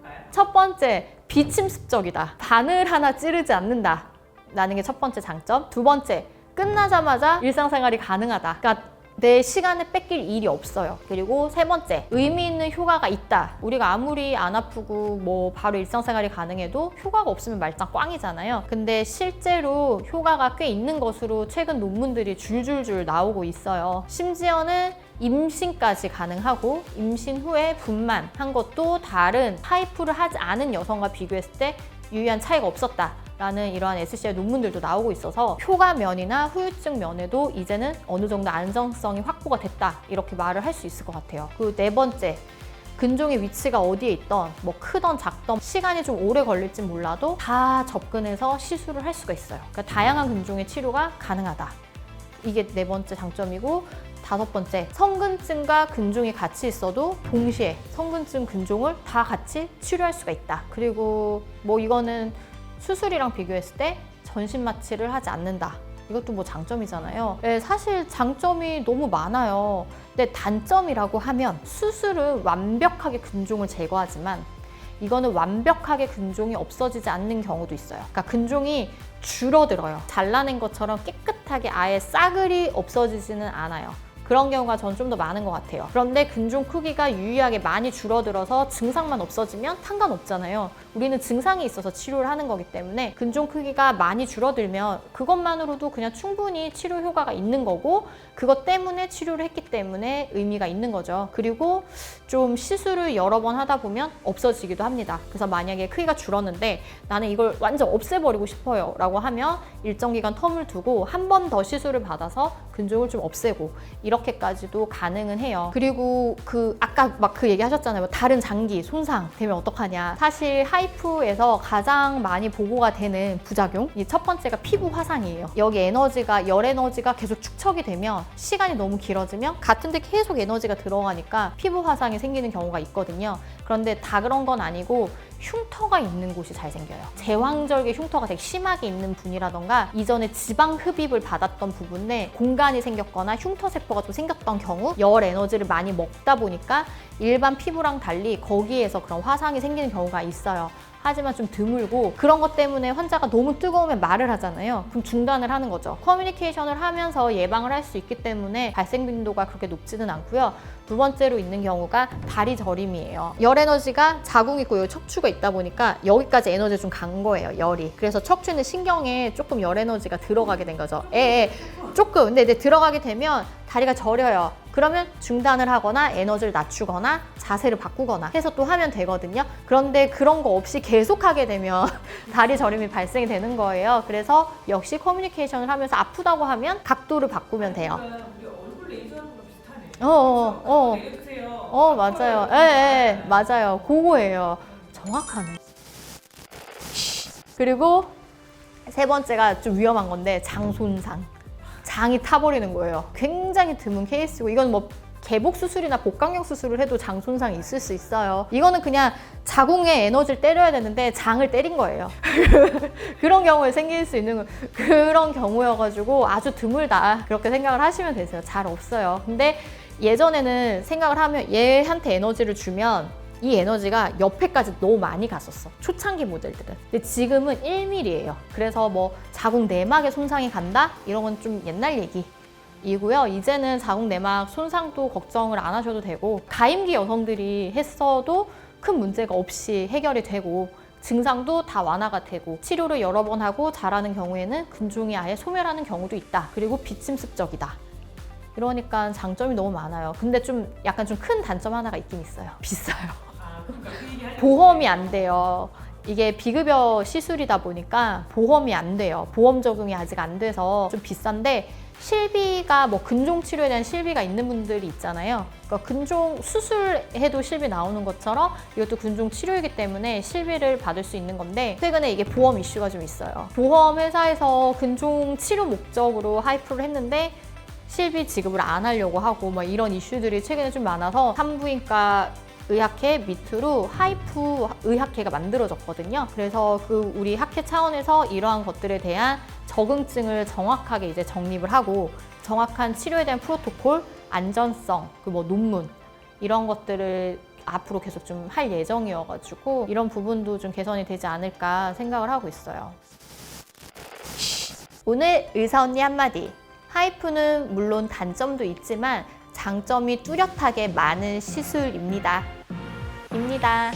볼까요? 첫 번째, 비침습적이다. 바늘 하나 찌르지 않는다 라는 게 첫 번째 장점. 두 번째, 끝나자마자 일상생활이 가능하다. 그러니까 내 시간을 뺏길 일이 없어요. 그리고 세 번째, 의미 있는 효과가 있다. 우리가 아무리 안 아프고 뭐 바로 일상생활이 가능해도 효과가 없으면 말짱 꽝이잖아요. 근데 실제로 효과가 꽤 있는 것으로 최근 논문들이 줄줄줄 나오고 있어요. 심지어는 임신까지 가능하고 임신 후에 분만한 것도 다른 하이프를 하지 않은 여성과 비교했을 때 유의한 차이가 없었다 라는 이러한 SCI 논문들도 나오고 있어서 효과 면이나 후유증 면에도 이제는 어느 정도 안정성이 확보가 됐다 이렇게 말을 할 수 있을 것 같아요. 그리고 네 번째, 근종의 위치가 어디에 있던 뭐 크던 작던 시간이 좀 오래 걸릴진 몰라도 다 접근해서 시술을 할 수가 있어요. 그러니까 다양한 근종의 치료가 가능하다. 이게 네 번째 장점이고, 다섯 번째, 성근증과 근종이 같이 있어도 동시에 성근증, 근종을 다 같이 치료할 수가 있다. 그리고 뭐 이거는 수술이랑 비교했을 때 전신 마취를 하지 않는다. 이것도 뭐 장점이잖아요. 네, 사실 장점이 너무 많아요. 근데 단점이라고 하면 수술은 완벽하게 근종을 제거하지만 이거는 완벽하게 근종이 없어지지 않는 경우도 있어요. 그러니까 근종이 줄어들어요. 잘라낸 것처럼 깨끗하게 아예 싸그리 없어지지는 않아요. 그런 경우가 전 좀 더 많은 것 같아요. 그런데 근종 크기가 유의하게 많이 줄어들어서 증상만 없어지면 상관없잖아요. 우리는 증상이 있어서 치료를 하는 거기 때문에 근종 크기가 많이 줄어들면 그것만으로도 그냥 충분히 치료 효과가 있는 거고, 그것 때문에 치료를 했기 때문에 의미가 있는 거죠. 그리고 좀 시술을 여러 번 하다 보면 없어지기도 합니다. 그래서 만약에 크기가 줄었는데 나는 이걸 완전 없애버리고 싶어요 라고 하면 일정 기간 텀을 두고 한 번 더 시술을 받아서 근종을 좀 없애고 이렇게까지도 가능은 해요. 그리고 아까 막 그 얘기 하셨잖아요. 다른 장기 손상 되면 어떡하냐. 사실 하이프에서 가장 많이 보고가 되는 부작용, 이 첫 번째가 피부 화상이에요. 여기 에너지가, 열 에너지가 계속 축적이 되면 시간이 너무 길어지면 같은 데 계속 에너지가 들어가니까 피부 화상이 생기는 경우가 있거든요. 그런데 다 그런 건 아니고 흉터가 있는 곳이 잘 생겨요. 제왕절개 흉터가 되게 심하게 있는 분이라던가 이전에 지방 흡입을 받았던 부분에 공간이 생겼거나 흉터 세포가 좀 생겼던 경우, 열 에너지를 많이 먹다 보니까 일반 피부랑 달리 거기에서 그런 화상이 생기는 경우가 있어요. 하지만 좀 드물고, 그런 것 때문에 환자가 너무 뜨거우면 말을 하잖아요. 그럼 중단을 하는 거죠. 커뮤니케이션을 하면서 예방을 할 수 있기 때문에 발생 빈도가 그렇게 높지는 않고요. 두 번째로 있는 경우가 다리 저림이에요. 열 에너지가 자궁 있고 여기 척추가 있다 보니까 여기까지 에너지가 좀 간 거예요, 열이. 그래서 척추 있는 신경에 조금 열 에너지가 들어가게 된 거죠. 조금. 근데 들어가게 되면 다리가 저려요. 그러면 중단을 하거나 에너지를 낮추거나 자세를 바꾸거나 해서 또 하면 되거든요. 그런데 그런 거 없이 계속 하게 되면 다리 저림이 발생이 되는 거예요. 그래서 역시 커뮤니케이션을 하면서 아프다고 하면 각도를 바꾸면 돼요. 우리 얼굴 레이저하는 거 비슷하네. 내려주세요. 맞아요. 맞아요. 그거예요. 정확하네. 그리고 세 번째가 좀 위험한 건데, 장 손상. 장이 타버리는 거예요. 굉장히 드문 케이스고, 이건 뭐 개복 수술이나 복강경 수술을 해도 장 손상이 있을 수 있어요. 이거는 그냥 자궁에 에너지를 때려야 되는데 장을 때린 거예요. 그런 경우에 생길 수 있는 그런 경우여가지고 아주 드물다 그렇게 생각을 하시면 되세요. 잘 없어요. 근데 예전에는 생각을 하면 얘한테 에너지를 주면 이 에너지가 옆에까지 너무 많이 갔었어, 초창기 모델들은. 근데 지금은 1mm예요. 그래서 뭐 자궁 내막에 손상이 간다? 이런 건 좀 옛날 얘기이고요. 이제는 자궁 내막 손상도 걱정을 안 하셔도 되고, 가임기 여성들이 했어도 큰 문제가 없이 해결이 되고 증상도 다 완화가 되고, 치료를 여러 번 하고 잘하는 경우에는 근종이 아예 소멸하는 경우도 있다. 그리고 비침습적이다. 이러니까 장점이 너무 많아요. 근데 좀 약간 좀 큰 단점 하나가 있긴 있어요. 비싸요. 그러니까 그 얘기 보험이 안 돼요. 이게 비급여 시술이다 보니까 보험이 안 돼요. 보험 적용이 아직 안 돼서 좀 비싼데, 실비가 뭐 근종 치료에 대한 실비가 있는 분들이 있잖아요. 그러니까 근종 수술해도 실비 나오는 것처럼 이것도 근종 치료이기 때문에 실비를 받을 수 있는 건데, 최근에 이게 보험 이슈가 좀 있어요. 보험 회사에서 근종 치료 목적으로 하이프를 했는데 실비 지급을 안 하려고 하고 막 이런 이슈들이 최근에 좀 많아서 산부인과 의학회 밑으로 하이프 의학회가 만들어졌거든요. 그래서 우리 학회 차원에서 이러한 것들에 대한 적응증을 정확하게 이제 정립을 하고, 정확한 치료에 대한 프로토콜, 안전성, 뭐 논문 이런 것들을 앞으로 계속 좀 할 예정이어가지고 이런 부분도 좀 개선이 되지 않을까 생각을 하고 있어요. 오늘 의사 언니 한마디. 하이프는 물론 단점도 있지만 장점이 뚜렷하게 많은 시술입니다. 입니다.